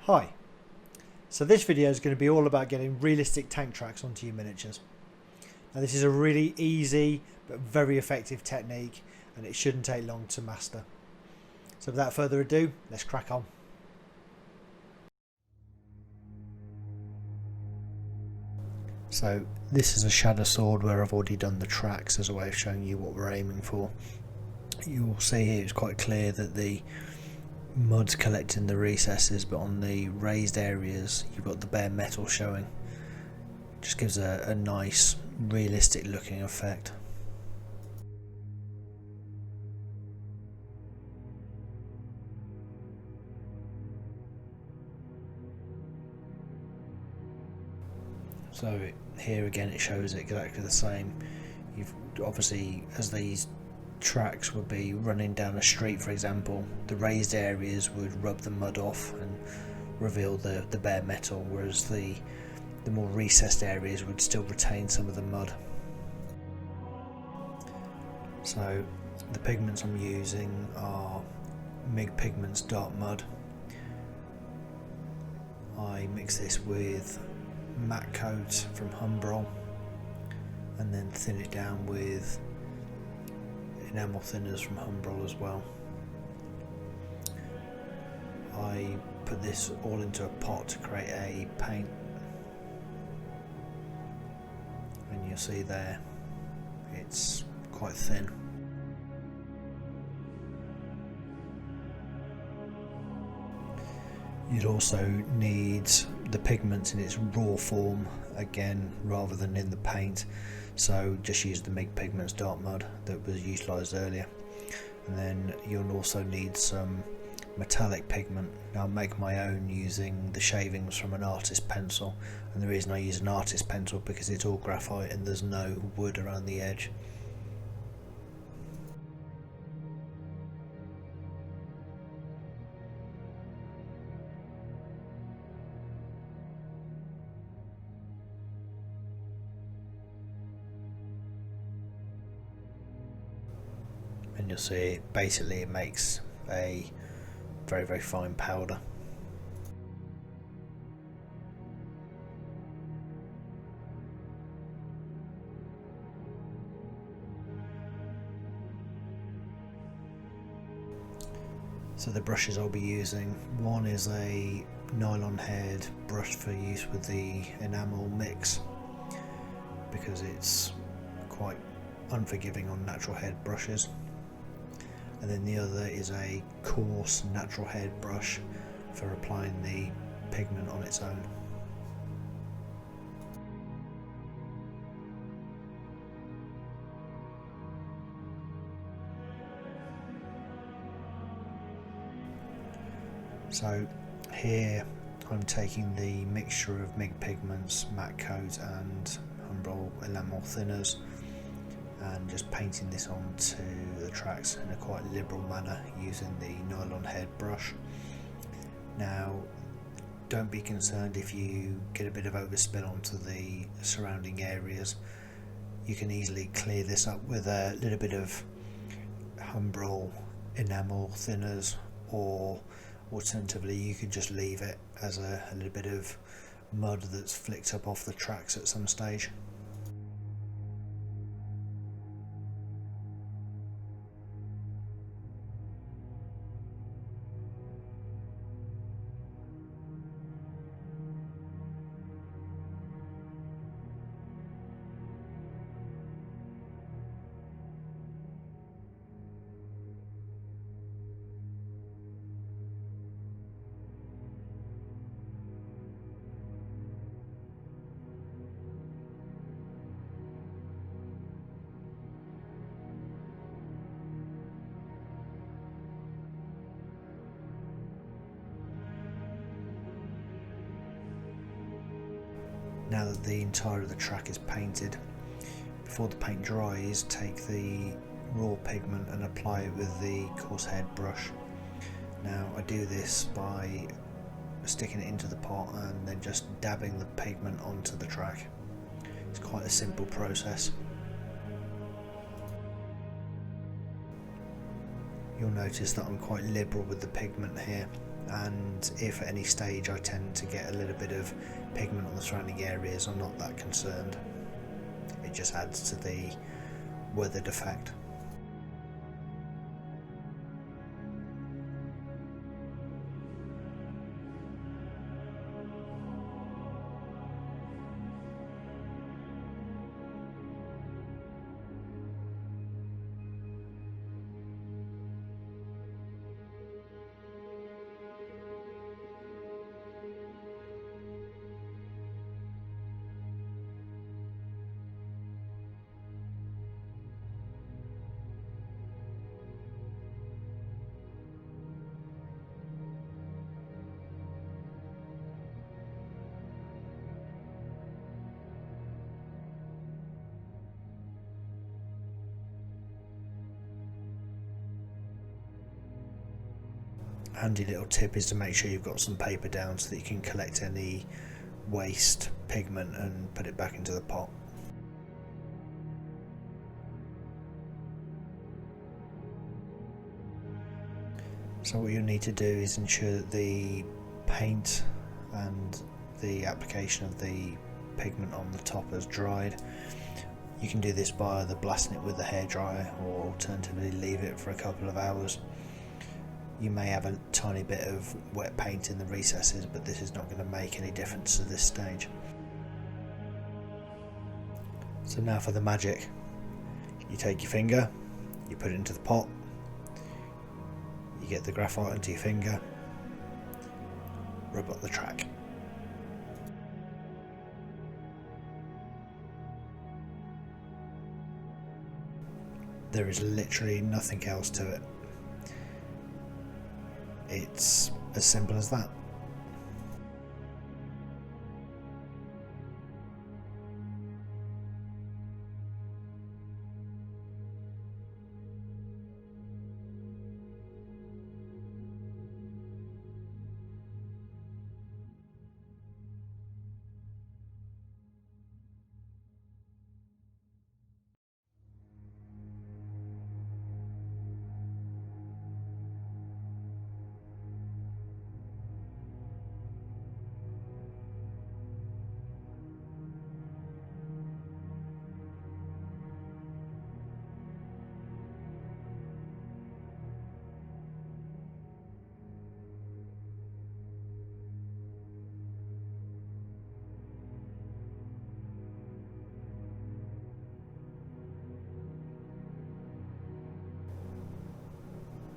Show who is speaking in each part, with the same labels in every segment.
Speaker 1: Hi, so this video is going to be all about getting realistic tank tracks onto your miniatures. Now this is a really easy but very effective technique and it shouldn't take long to master. So without further ado, let's crack on. So this is a shadow sword where I've already done the tracks as a way of showing you what we're aiming for. You'll see here it's quite clear that the mud's collecting in the recesses, but on the raised areas you've got the bare metal showing. Just gives a nice realistic looking effect. So here again it shows exactly the same. You've obviously, as these tracks would be running down a street for example, the raised areas would rub the mud off and reveal the bare metal, whereas the more recessed areas would still retain some of the mud. So the pigments I'm using are MIG Pigments Dark Mud. I mix this with matte coat from Humbrol and then thin it down with enamel thinners from Humbrol as well. I put this all into a pot to create a paint, and you'll see there it's quite thin. You'd also need the pigment in its raw form again rather than in the paint, so just use the MIG Pigments Dark Mud that was utilised earlier. And then you'll also need some metallic pigment. Now I'll make my own using the shavings from an artist pencil, and the reason I use an artist pencil because it's all graphite and there's no wood around the edge. And you'll see basically it makes a very fine powder. So the brushes I'll be using, one is a nylon haired brush for use with the enamel mix because it's quite unforgiving on natural head brushes. And then the other is a coarse natural head brush for applying the pigment on its own. So here I'm taking the mixture of MIG Pigments, matte coat and Humbrol enamel thinners and just painting this onto the tracks in a quite liberal manner using the nylon head brush. Now don't be concerned if you get a bit of overspill onto the surrounding areas. You can easily clear this up with a little bit of Humbrol enamel thinners, or alternatively you could just leave it as a little bit of mud that's flicked up off the tracks at some stage. Now that the entire of the track is painted, before the paint dries, take the raw pigment and apply it with the coarse head brush. Now I do this by sticking it into the pot and then just dabbing the pigment onto the track. It's quite a simple process. You'll notice that I'm quite liberal with the pigment here. and if at any stage I tend to get a little bit of pigment on the surrounding areas, I'm not that concerned. It just adds to the weathered effect. Handy little tip is to make sure you've got some paper down so that you can collect any waste pigment and put it back into the pot. So what you'll need to do is ensure that the paint and the application of the pigment on the top has dried. You can do this by either blasting it with the hairdryer or alternatively leave it for a couple of hours. You may have a tiny bit of wet paint in the recesses, but this is not going to make any difference at this stage. So now for the magic. You take your finger, you put it into the pot, you get the graphite onto your finger, rub up the track. There is literally nothing else to it. It's as simple as that.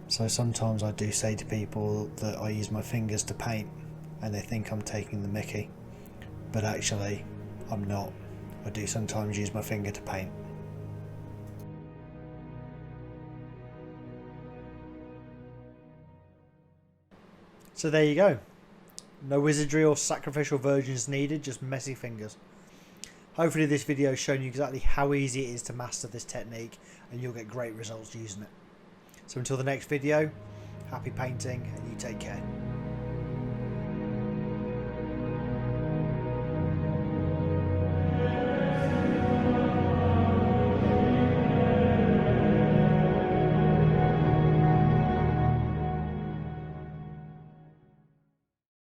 Speaker 1: So sometimes I do say to people that I use my fingers to paint and they think I'm taking the mickey, but actually I'm not. I do sometimes use my finger to paint. So there you go. No wizardry or sacrificial virgins needed, just messy fingers. Hopefully this video has shown you exactly how easy it is to master this technique and you'll get great results using it. So until the next video, happy painting and you take care.